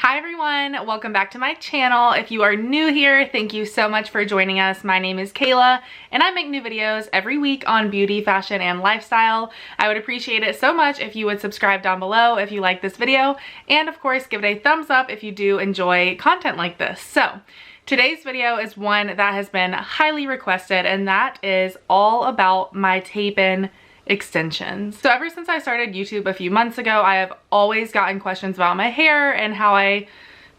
Hi everyone, welcome back to my channel. If you are new here, thank you so much for joining us. My name is Kayla and I make new videos every week on beauty, fashion, and lifestyle. I would appreciate it so much if you would subscribe down below if you like this video, and of course give it a thumbs up if you do enjoy content like this. So today's video is one that has been highly requested, and that is all about my tape-in extensions. So ever since I started YouTube a few months ago, I have always gotten questions about my hair and how I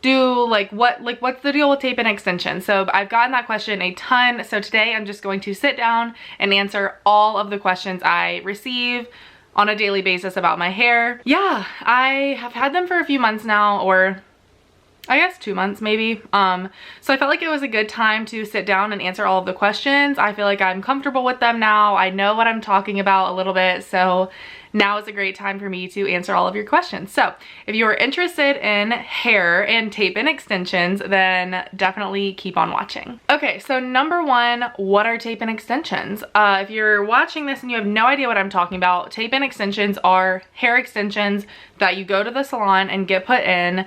do what's the deal with tape-in extensions. So I've gotten that question a ton. So today I'm just going to sit down and answer all of the questions I receive on a daily basis about my hair. Yeah, I have had them for a few months now, or I guess 2 months maybe. So I felt like it was a good time to sit down and answer all of the questions. I feel like I'm comfortable with them now. I know what I'm talking about a little bit, so now is a great time for me to answer all of your questions. So if you are interested in hair and tape-in extensions, then definitely keep on watching. Okay, so number one, what are tape-in extensions? If you're watching this and you have no idea what I'm talking about, tape-in extensions are hair extensions that you go to the salon and get put in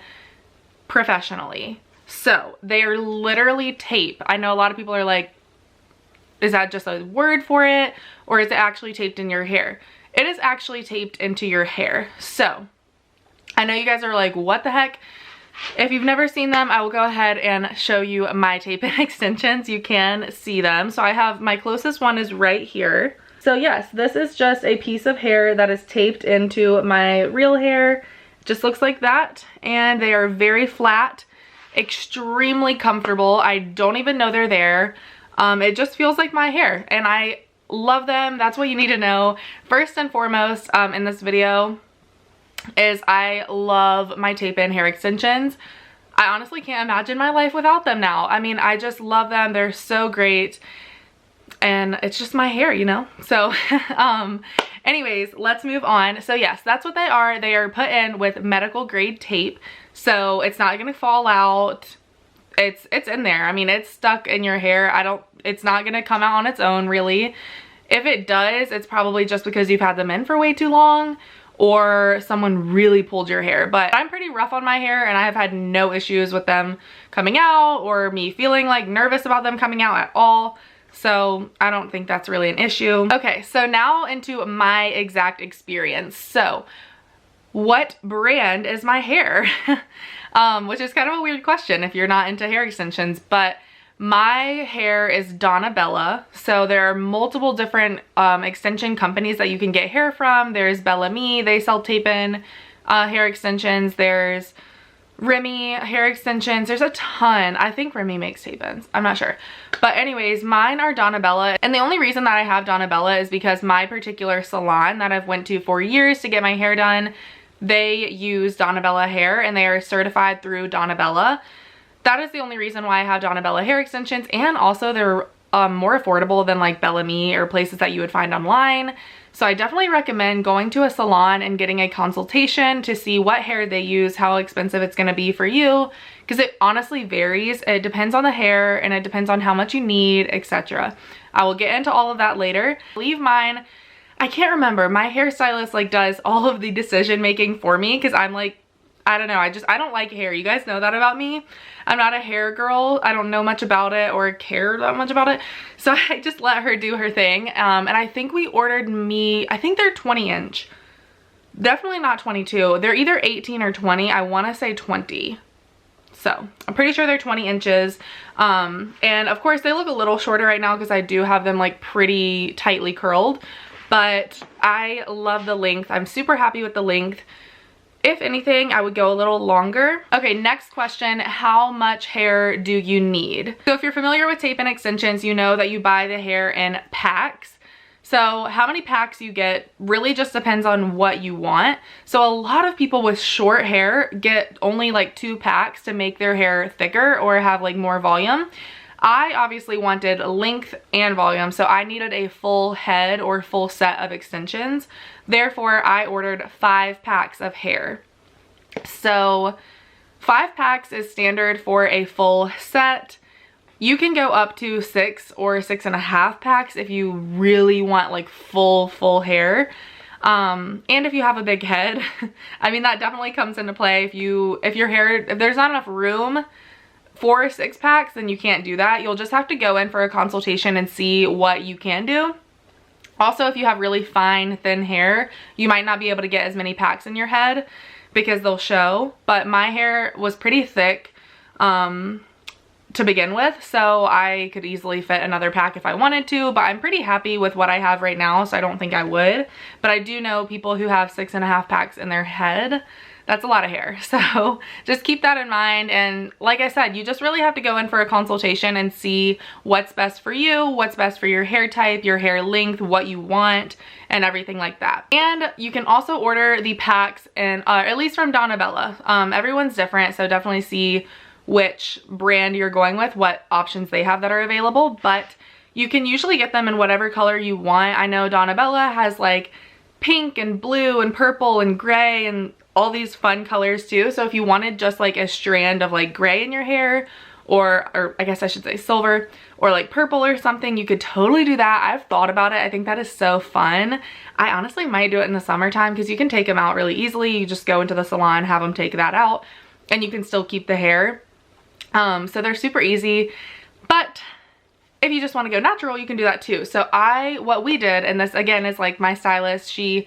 professionally. So they are literally tape. I know a lot of people are like, is that just a word for it, or is it actually taped in your hair? It is actually taped into your hair. So I know you guys are like, what the heck? If you've never seen them, I will go ahead and show you my tape-in extensions. You can see them. So I have, my closest one is right here. So yes, this is just a piece of hair that is taped into my real hair. Just looks like that, and they are very flat, extremely comfortable. I don't even know they're there. It just feels like my hair, and I love them. That's what you need to know. First and foremost in this video is I love my tape-in hair extensions. I honestly can't imagine my life without them now. I mean, I just love them. They're so great. And it's just my hair, you know? So anyways, let's move on. So yes, that's what they are. They are put in with medical grade tape, so it's not gonna fall out. It's in there. I mean, it's stuck in your hair. It's not gonna come out on its own, really. If it does, it's probably just because you've had them in for way too long, or someone really pulled your hair. But I'm pretty rough on my hair, and I have had no issues with them coming out or me feeling like nervous about them coming out at all. So I don't think that's really an issue. Okay, so now into my exact experience. So what brand is my hair? Which is kind of a weird question if you're not into hair extensions, but my hair is Donna Bella. So there are multiple different extension companies that you can get hair from. There's Bella Me, they sell tape-in hair extensions. There's Remy hair extensions. There's a ton. I think Remy makes tape-ins. I'm not sure. But anyways, mine are Donna Bella. And the only reason that I have Donna Bella is because my particular salon that I've went to for years to get my hair done, they use Donna Bella hair, and they are certified through Donna Bella. That is the only reason why I have Donna Bella hair extensions, and also they're more affordable than like Bella Me or places that you would find online. So I definitely recommend going to a salon and getting a consultation to see what hair they use, how expensive it's going to be for you, because it honestly varies. It depends on the hair, and it depends on how much you need, etc. I will get into all of that later. Leave mine. I can't remember. My hairstylist like does all of the decision making for me, because I'm like, I don't know, I don't like hair. You guys know that about me. I'm not a hair girl. I don't know much about it or care that much about it. So I just let her do her thing. And I think we ordered I think they're 20 inch. Definitely not 22. They're either 18 or 20. I want to say 20. So I'm pretty sure they're 20 inches. And of course they look a little shorter right now because I do have them like pretty tightly curled. But I love the length. I'm super happy with the length. If anything, I would go a little longer. Okay, next question, how much hair do you need? So if you're familiar with tape-in extensions, you know that you buy the hair in packs. So how many packs you get really just depends on what you want. So a lot of people with short hair get only like 2 packs to make their hair thicker or have like more volume. I obviously wanted length and volume, so I needed a full head or full set of extensions. Therefore, I ordered 5 packs of hair. So 5 packs is standard for a full set. You can go up to 6 or 6.5 packs if you really want like full hair. And if you have a big head, I mean, that definitely comes into play. If there's not enough room for 6 packs, then you can't do that. You'll just have to go in for a consultation and see what you can do. Also, if you have really fine, thin hair, you might not be able to get as many packs in your head because they'll show. But my hair was pretty thick to begin with, so I could easily fit another pack if I wanted to, but I'm pretty happy with what I have right now, so I don't think I would. But I do know people who have 6.5 packs in their head. That's a lot of hair, so just keep that in mind. And like I said, you just really have to go in for a consultation and see what's best for you, what's best for your hair type, your hair length, what you want, and everything like that. And you can also order the packs, and at least from Donna Bella. Everyone's different, so definitely see which brand you're going with, what options they have that are available, but you can usually get them in whatever color you want. I know Donna Bella has like pink and blue and purple and gray and all these fun colors too. So if you wanted just like a strand of like gray in your hair, or I guess I should say silver, or like purple or something, you could totally do that. I've thought about it. I think that is so fun. I honestly might do it in the summertime because you can take them out really easily. You just go into the salon, have them take that out, and you can still keep the hair. So they're super easy. But if you just want to go natural, you can do that too. So what we did, and this again is like my stylist, she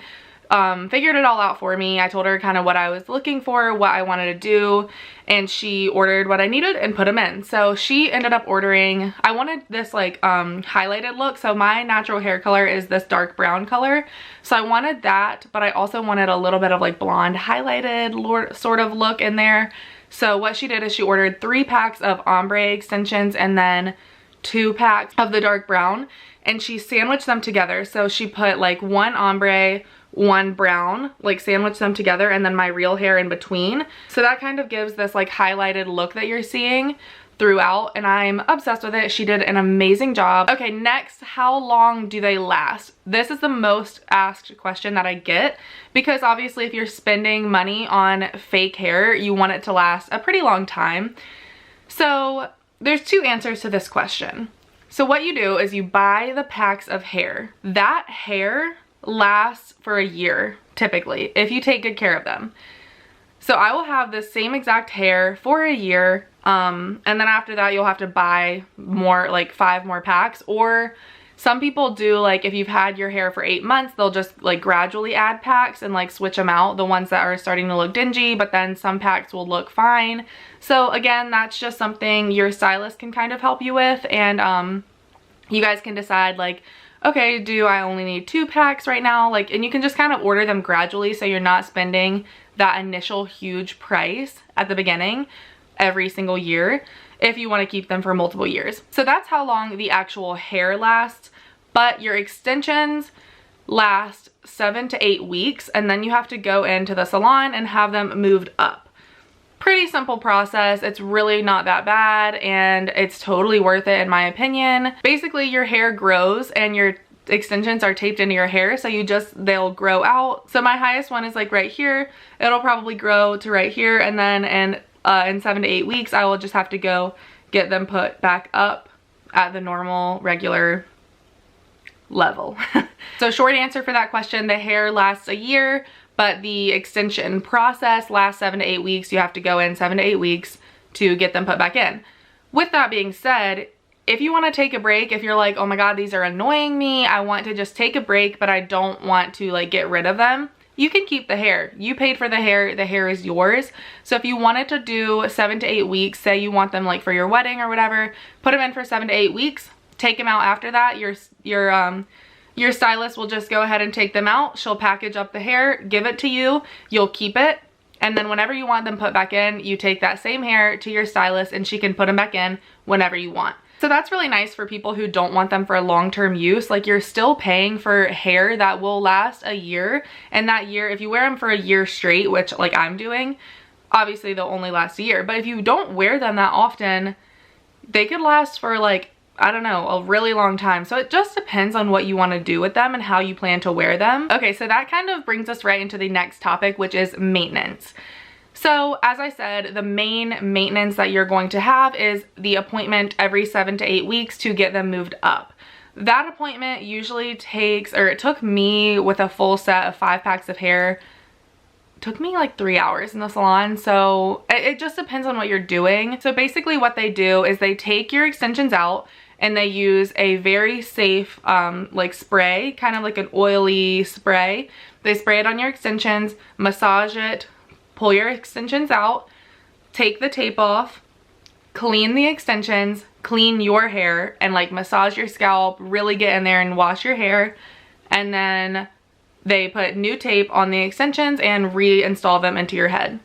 figured it all out for me. I told her kind of what I was looking for, what I wanted to do, and she ordered what I needed and put them in. So she ended up ordering, I wanted this like highlighted look. So my natural hair color is this dark brown color. So I wanted that, but I also wanted a little bit of like blonde highlighted sort of look in there. So what she did is she ordered 3 packs of ombre extensions and then 2 packs of the dark brown, and she sandwiched them together. So she put like 1 ombre, 1 brown, like sandwiched them together, and then my real hair in between. So that kind of gives this like highlighted look that you're seeing throughout, and I'm obsessed with it. She did an amazing job. Okay, next, how long do they last? This is the most asked question that I get, because obviously if you're spending money on fake hair, you want it to last a pretty long time. So there's 2 answers to this question. So what you do is you buy the packs of hair. That hair lasts for a year, typically, if you take good care of them. So I will have the same exact hair for a year, and then after that you'll have to buy more, like 5 more packs. Or some people do, like if you've had your hair for 8 months, they'll just like gradually add packs and like switch them out, the ones that are starting to look dingy, but then some packs will look fine. So again, that's just something your stylist can kind of help you with, and you guys can decide like, okay, do I only need 2 packs right now? Like, and you can just kind of order them gradually, so you're not spending that initial huge price at the beginning every single year if you want to keep them for multiple years. So that's how long the actual hair lasts, but your extensions last 7 to 8 weeks, and then you have to go into the salon and have them moved up. Pretty simple process. It's really not that bad, and it's totally worth it in my opinion. Basically, your hair grows and your extensions are taped into your hair, so they'll grow out. So my highest one is like right here. It'll probably grow to right here, and then in 7 to 8 weeks, I will just have to go get them put back up at the normal, regular level. So short answer for that question, the hair lasts a year, but the extension process lasts 7 to 8 weeks. You have to go in 7 to 8 weeks to get them put back in. With that being said, if you want to take a break, if you're like, oh my god, these are annoying me, I want to just take a break, but I don't want to like get rid of them, you can keep the hair. You paid for the hair is yours. So if you wanted to do 7 to 8 weeks, say you want them like for your wedding or whatever, put them in for 7 to 8 weeks, take them out after that. Your stylist will just go ahead and take them out. She'll package up the hair, give it to you, you'll keep it, and then whenever you want them put back in, you take that same hair to your stylist and she can put them back in whenever you want. So that's really nice for people who don't want them for long-term use. Like, you're still paying for hair that will last a year, and that year, if you wear them for a year straight, which like I'm doing, obviously they'll only last a year. But if you don't wear them that often, they could last for like, I don't know, a really long time. So it just depends on what you want to do with them and how you plan to wear them. Okay, so that kind of brings us right into the next topic, which is maintenance. So as I said, the main maintenance that you're going to have is the appointment every 7 to 8 weeks to get them moved up. That appointment usually takes, or it took me with a full set of 5 packs of hair, took me like 3 hours in the salon. So it just depends on what you're doing. So basically what they do is they take your extensions out and they use a very safe like spray, kind of like an oily spray. They spray it on your extensions, massage it, pull your extensions out, take the tape off, clean the extensions, clean your hair, and like massage your scalp, really get in there and wash your hair. And then they put new tape on the extensions and reinstall them into your head.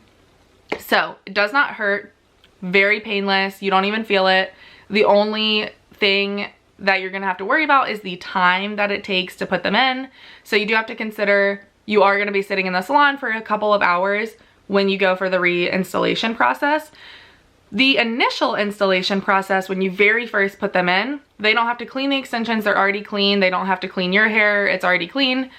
So it does not hurt, very painless, you don't even feel it. The only thing that you're gonna have to worry about is the time that it takes to put them in. So you do have to consider you are gonna be sitting in the salon for a couple of hours when you go for the reinstallation process. The initial installation process, when you very first put them in, they don't have to clean the extensions, they're already clean. They don't have to clean your hair, it's already clean.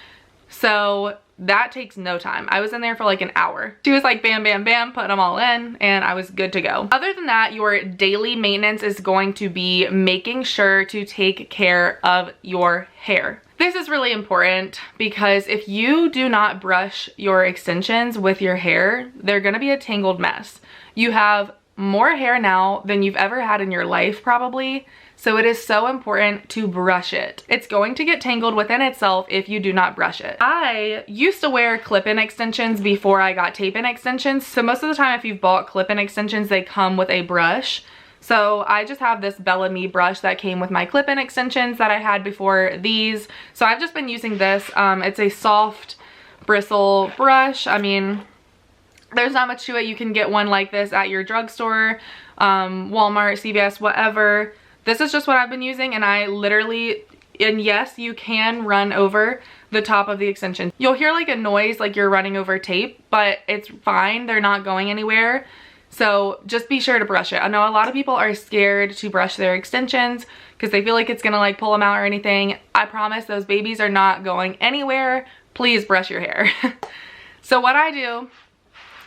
So that takes no time. I was in there for like an hour. She was like bam, bam, bam, put them all in, and I was good to go. Other than that, your daily maintenance is going to be making sure to take care of your hair. This is really important because if you do not brush your extensions with your hair, they're gonna be a tangled mess. You have more hair now than you've ever had in your life probably, so it is so important to brush it. It's going to get tangled within itself if you do not brush it. I used to wear clip-in extensions before I got tape-in extensions, so most of the time if you've bought clip-in extensions, they come with a brush. So I just have this Bella Me brush that came with my clip-in extensions that I had before these. So I've just been using this. It's a soft bristle brush. I mean, there's not much to it. You can get one like this at your drugstore, Walmart, CVS, whatever. This is just what I've been using, and I literally, and yes, you can run over the top of the extension. You'll hear like a noise like you're running over tape, but it's fine. They're not going anywhere. So just be sure to brush it. I know a lot of people are scared to brush their extensions because they feel like it's gonna like pull them out or anything. I promise those babies are not going anywhere. Please brush your hair. So what I do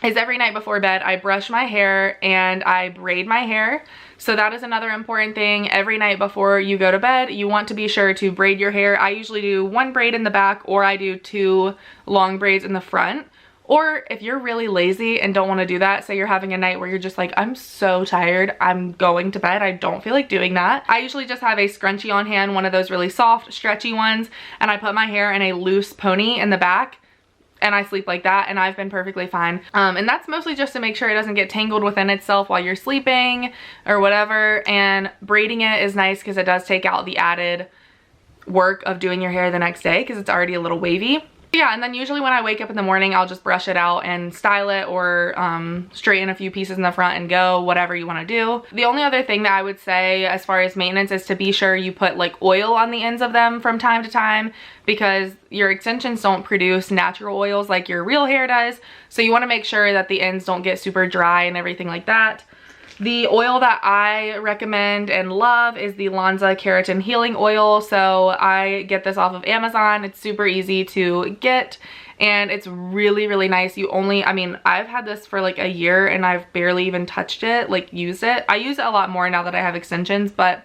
is every night before bed, I brush my hair and I braid my hair. So that is another important thing. Every night before you go to bed, you want to be sure to braid your hair. I usually do 1 braid in the back, or I do 2 long braids in the front. Or if you're really lazy and don't want to do that, say you're having a night where you're just like, I'm so tired, I'm going to bed, I don't feel like doing that. I usually just have a scrunchie on hand, one of those really soft, stretchy ones, and I put my hair in a loose pony in the back, and I sleep like that, and I've been perfectly fine. And that's mostly just to make sure it doesn't get tangled within itself while you're sleeping or whatever. And braiding it is nice because it does take out the added work of doing your hair the next day because it's already a little wavy. Yeah, and then usually when I wake up in the morning, I'll just brush it out and style it, or straighten a few pieces in the front and go, whatever you want to do. The only other thing that I would say as far as maintenance is to be sure you put like oil on the ends of them from time to time, because your extensions don't produce natural oils like your real hair does. So you want to make sure that the ends don't get super dry and everything like that. The oil that I recommend and love is the Lanza Keratin Healing Oil. So I get this off of Amazon. It's super easy to get and it's really, really nice. I mean, I've had this for like a year and I've barely even touched it, like used it. I use it a lot more now that I have extensions, but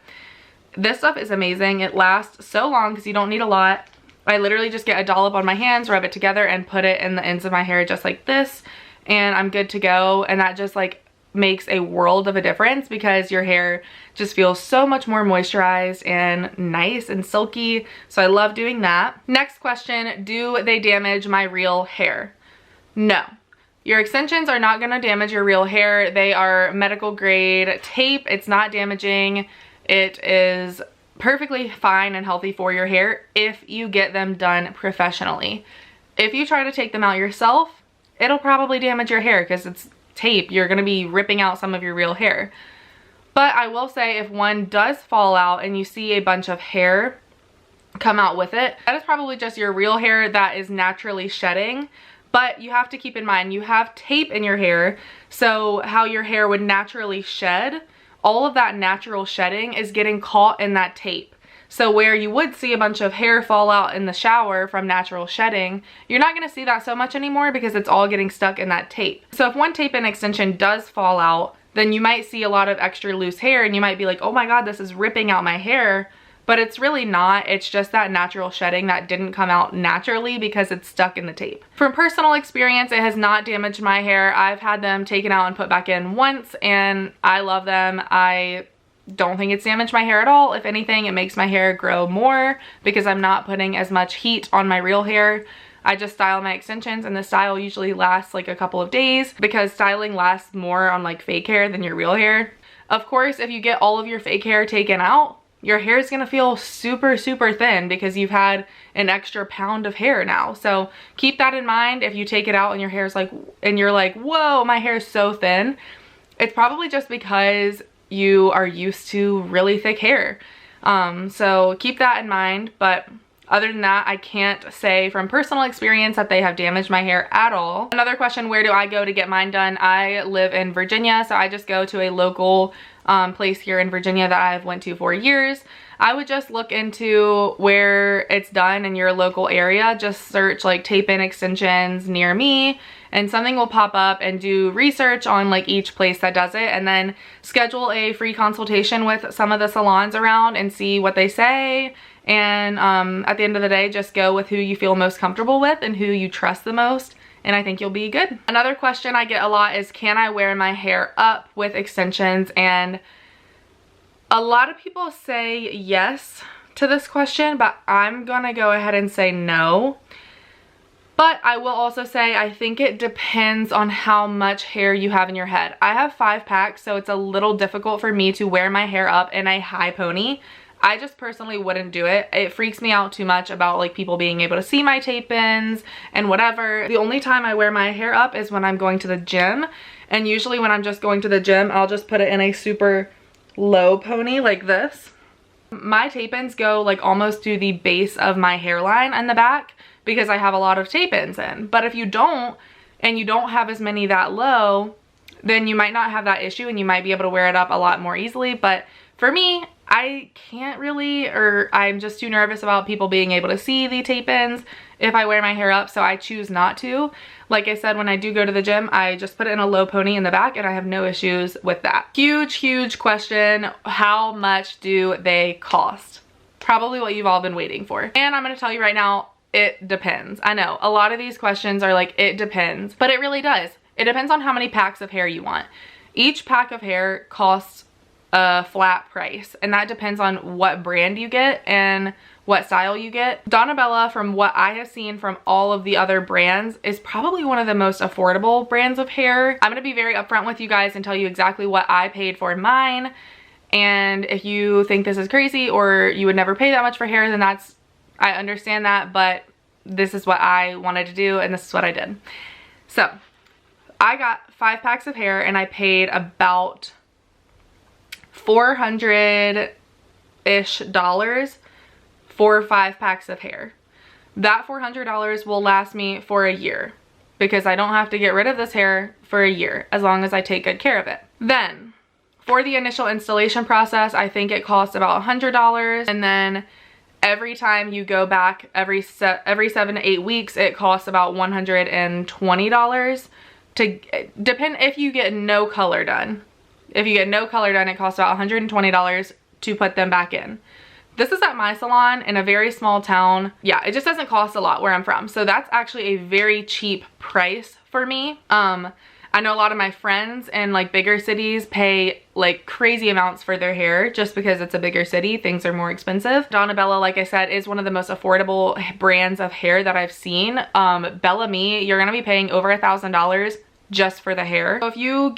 this stuff is amazing. It lasts so long because you don't need a lot. I literally just get a dollop on my hands, rub it together and put it in the ends of my hair just like this, and I'm good to go. And that just like makes a world of a difference because your hair just feels so much more moisturized and nice and silky. So I love doing that. Next question, do they damage my real hair? No. Your extensions are not going to damage your real hair. They are medical grade tape. It's not damaging. It is perfectly fine and healthy for your hair if you get them done professionally. If you try to take them out yourself, it'll probably damage your hair because it's tape. You're going to be ripping out some of your real hair. But I will say if one does fall out and you see a bunch of hair come out with it, that is probably just your real hair that is naturally shedding. But you have to keep in mind you have tape in your hair, so how your hair would naturally shed, all of that natural shedding is getting caught in that tape. So where you would see a bunch of hair fall out in the shower from natural shedding, you're not going to see that so much anymore because it's all getting stuck in that tape. So if one tape-in extension does fall out, then you might see a lot of extra loose hair and you might be like, oh my god, this is ripping out my hair. but it's really not. It's just that natural shedding that didn't come out naturally because it's stuck in the tape. From personal experience, it has not damaged my hair. I've had them taken out and put back in once, and I love them. I don't think it's damaged my hair at all. If anything, it makes my hair grow more because I'm not putting as much heat on my real hair. I just style my extensions, and the style usually lasts like a couple of days because styling lasts more on like fake hair than your real hair. Of course, if you get all of your fake hair taken out, your hair is gonna feel super, super thin because you've had an extra pound of hair now. So keep that in mind. If you take it out and your hair's like, and you're like, whoa, my hair is so thin, it's probably just because you are used to really thick hair. So keep that in mind. But other than that, I can't say from personal experience that they have damaged my hair at all. Another question, where do I go to get mine done? I live in Virginia, so I just go to a local place here in Virginia that I've went to for years. I would just look into where it's done in your local area. Just search like tape-in extensions near me, and something will pop up, and do research on like each place that does it, and then schedule a free consultation with some of the salons around and see what they say. And at the end of the day, just go with who you feel most comfortable with and who you trust the most, and I think you'll be good. Another question I get a lot is, can I wear my hair up with extensions? And a lot of people say yes to this question, but I'm gonna go ahead and say no. But I will also say I think it depends on how much hair you have in your head. I have 5 packs, so it's a little difficult for me to wear my hair up in a high pony. I just personally wouldn't do it. It freaks me out too much about like people being able to see my tape-ins and whatever. The only time I wear my hair up is when I'm going to the gym. And usually when I'm just going to the gym, I'll just put it in a super low pony like this. My tape-ins go like almost to the base of my hairline in the back because I have a lot of tape-ins in. But if you don't, and you don't have as many that low, then you might not have that issue and you might be able to wear it up a lot more easily. But for me, I can't really, or I'm just too nervous about people being able to see the tape-ins if I wear my hair up, so I choose not to. Like I said, when I do go to the gym, I just put it in a low pony in the back, and I have no issues with that. Huge, huge question, how much do they cost? Probably what you've all been waiting for. And I'm gonna tell you right now, it depends. I know, a lot of these questions are like, it depends, but it really does. It depends on how many packs of hair you want. Each pack of hair costs a flat price, and that depends on what brand you get and what style you get. Donna Bella, from what I have seen from all of the other brands, is probably one of the most affordable brands of hair. I'm gonna be very upfront with you guys and tell you exactly what I paid for mine, and if you think this is crazy or you would never pay that much for hair, then that's, I understand that, but this is what I wanted to do and this is what I did. So I got 5 packs of hair and I paid about $400-ish for 5 packs of hair. That $400 will last me for a year because I don't have to get rid of this hair for a year as long as I take good care of it. Then for the initial installation process, I think it costs about $100, and then every time you go back every 7 to 8 weeks, it costs about $120 to depend if you get no color done. If you get no color done, it costs about $120 to put them back in. This is at my salon in a very small town. Yeah, it just doesn't cost a lot where I'm from. So that's actually a very cheap price for me. I know a lot of my friends in like bigger cities pay like crazy amounts for their hair just because it's a bigger city. Things are more expensive. Donna Bella, like I said, is one of the most affordable brands of hair that I've seen. Bella Me, you're gonna be paying over $1,000 just for the hair. So if you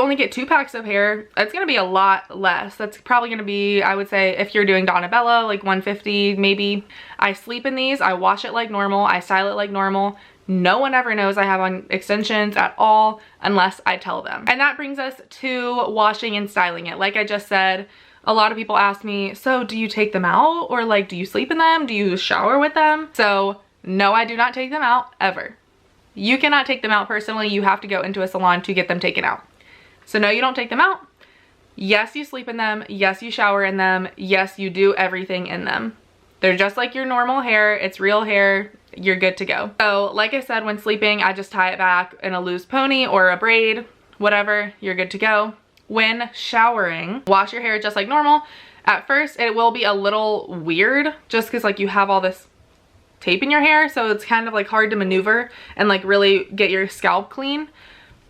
only get 2 packs of hair, that's gonna be a lot less. That's probably gonna be, I would say, if you're doing Donna Bella, like $150 maybe. I sleep in these, I wash it like normal, I style it like normal. No one ever knows I have on extensions at all unless I tell them. And that brings us to washing and styling it. Like I just said, a lot of people ask me, so do you take them out? Or like, do you sleep in them? Do you shower with them? So no, I do not take them out ever. You cannot take them out personally. You have to go into a salon to get them taken out. So no, you don't take them out. Yes, you sleep in them. Yes, you shower in them. Yes, you do everything in them. They're just like your normal hair. It's real hair. You're good to go. So like I said, when sleeping, I just tie it back in a loose pony or a braid, whatever, you're good to go. when showering, wash your hair just like normal. At first, it will be a little weird just because like you have all this tape in your hair, so it's kind of like hard to maneuver and like really get your scalp clean,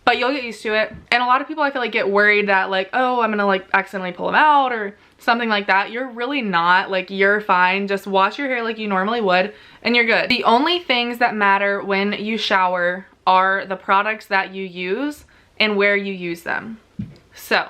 but you'll get used to it. And a lot of people I feel like get worried that like, oh, I'm gonna like accidentally pull them out or something like that. You're really not. Like, you're fine. Just wash your hair like you normally would and you're good. The only things that matter when you shower are the products that you use and where you use them. So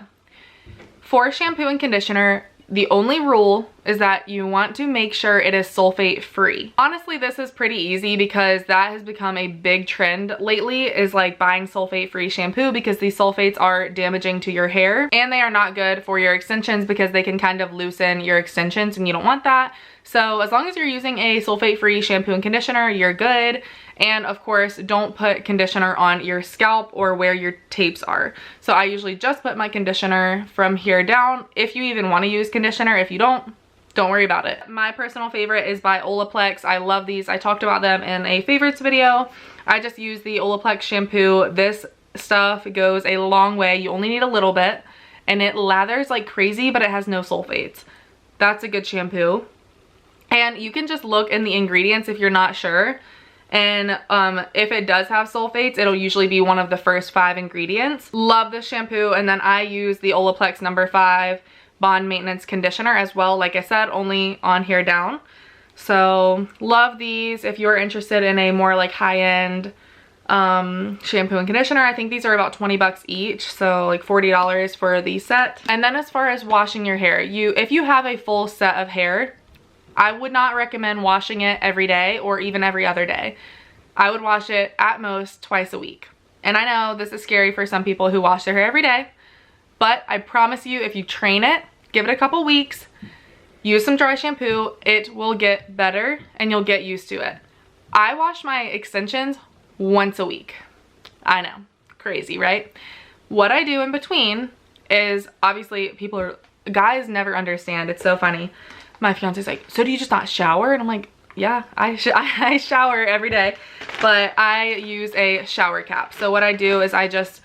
for shampoo and conditioner, the only rule is that you want to make sure it is sulfate free. Honestly, this is pretty easy because that has become a big trend lately, is like buying sulfate free shampoo, because these sulfates are damaging to your hair and they are not good for your extensions because they can kind of loosen your extensions and you don't want that. So as long as you're using a sulfate free shampoo and conditioner, you're good. And of course, don't put conditioner on your scalp or where your tapes are. So I usually just put my conditioner from here down. If you even want to use conditioner, if you don't worry about it. My personal favorite is by Olaplex. I love these. I talked about them in a favorites video. I just use the Olaplex shampoo. This stuff goes a long way. You only need a little bit and it lathers like crazy, but it has no sulfates. That's a good shampoo. And you can just look in the ingredients if you're not sure. And if it does have sulfates, it'll usually be one of the first 5 ingredients. Love this shampoo. And then I use the Olaplex No. 5 Bond Maintenance Conditioner as well. Like I said, only on here down. So love these. If you're interested in a more like high-end shampoo and conditioner, I think these are about 20 bucks each, so like $40 for the set. And then as far as washing your hair, if you have a full set of hair, I would not recommend washing it every day or even every other day. I would wash it at most twice a week. And I know this is scary for some people who wash their hair every day, but I promise you, if you train it, give it a couple weeks, use some dry shampoo, it will get better and you'll get used to it. I wash my extensions once a week. I know, crazy, right? What I do in between is, obviously guys never understand. It's so funny. My fiance's like, so do you just not shower? And I'm like, yeah, I shower every day, but I use a shower cap. So what I do is I just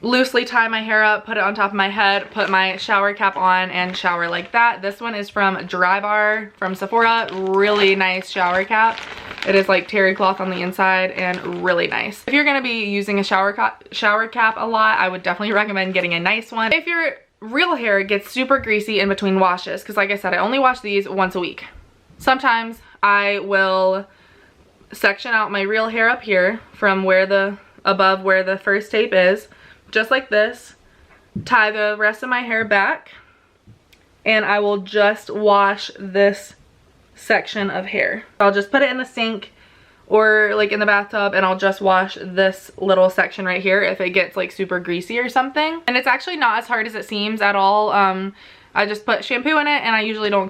loosely tie my hair up, put it on top of my head, put my shower cap on and shower like that. This one is from Drybar from Sephora. Really nice shower cap. It is like terry cloth on the inside and really nice. If you're gonna be using a shower cap a lot, I would definitely recommend getting a nice one. If your real hair gets super greasy in between washes, because like I said, I only wash these once a week. Sometimes I will section out my real hair up here from above where the first tape is, just like this, tie the rest of my hair back, and I will just wash this section of hair. I'll just put it in the sink or like in the bathtub and I'll just wash this little section right here if it gets like super greasy or something. And it's actually not as hard as it seems at all. I just put shampoo in it and I usually don't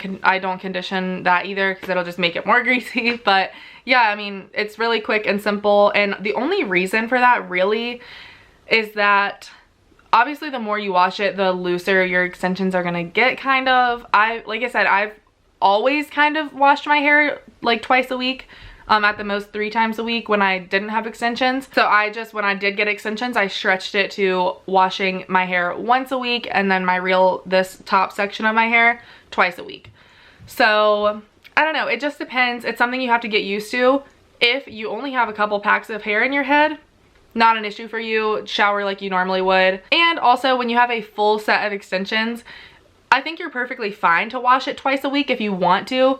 condition that either because it'll just make it more greasy. But yeah, I mean, it's really quick and simple. And the only reason for that really is that obviously the more you wash it, the looser your extensions are gonna get, kind of. Like I said, I've always kind of washed my hair like twice a week. At the most 3 times a week when I didn't have extensions. So when I did get extensions, I stretched it to washing my hair once a week and then this top section of my hair twice a week. So I don't know, it just depends. It's something you have to get used to. If you only have a couple packs of hair in your head, not an issue for you. Shower like you normally would. And also when you have a full set of extensions, I think you're perfectly fine to wash it twice a week if you want to.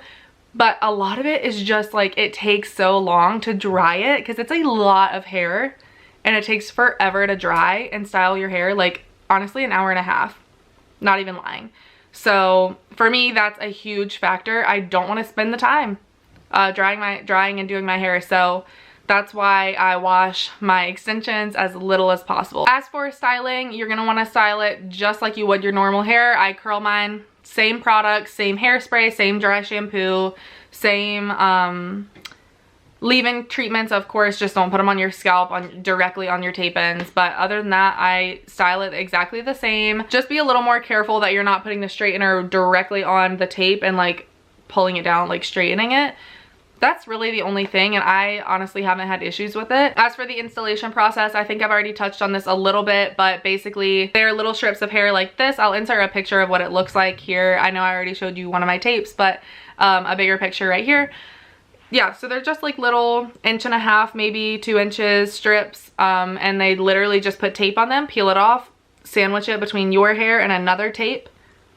But a lot of it is just like, it takes so long to dry it because it's a lot of hair and it takes forever to dry and style your hair. Like honestly, an hour and a half, not even lying. So for me, that's a huge factor. I don't want to spend the time drying and doing my hair. So that's why I wash my extensions as little as possible. As for styling, you're going to want to style it just like you would your normal hair. I curl mine. Same product, same hairspray, same dry shampoo, same leave-in treatments, of course. Just don't put them on your scalp directly on your tape ends. But other than that, I style it exactly the same. Just be a little more careful that you're not putting the straightener directly on the tape and like pulling it down, like straightening it. that's really the only thing, and I honestly haven't had issues with it. As for the installation process, I think I've already touched on this a little bit, but basically they're little strips of hair like this. I'll insert a picture of what it looks like here. I know I already showed you one of my tapes, but a bigger picture right here. Yeah, so they're just like little 1.5 inch, maybe 2 inches strips, and they literally just put tape on them, peel it off, sandwich it between your hair and another tape,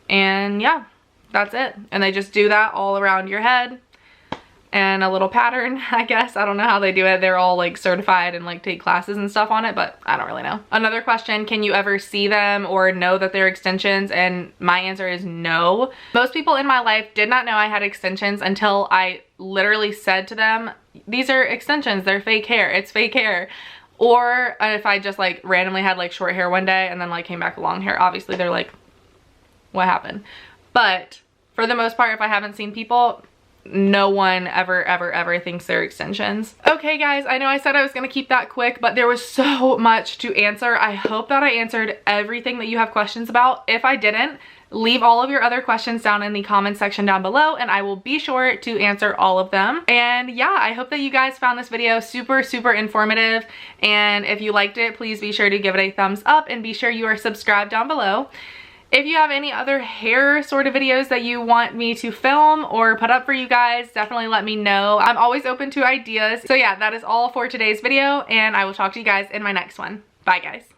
and yeah, that's it. And they just do that all around your head. And a little pattern, I guess. I don't know how they do it. They're all like certified and like take classes and stuff on it, but I don't really know. Another question, can you ever see them or know that they're extensions? And my answer is no. Most people in my life did not know I had extensions until I literally said to them, these are extensions, they're fake hair, it's fake hair. Or if I just like randomly had like short hair one day and then like came back long hair, obviously they're like, what happened? But for the most part, if I haven't seen people, no one ever thinks they're extensions. Okay guys, I know I said I was gonna keep that quick, but there was so much to answer. I hope that I answered everything that you have questions about. If I didn't, leave all of your other questions down in the comment section down below and I will be sure to answer all of them. And yeah, I hope that you guys found this video super informative, and if you liked it, please be sure to give it a thumbs up and be sure you are subscribed down below. If you have any other hair sort of videos that you want me to film or put up for you guys, definitely let me know. I'm always open to ideas. So yeah, that is all for today's video, and I will talk to you guys in my next one. Bye guys.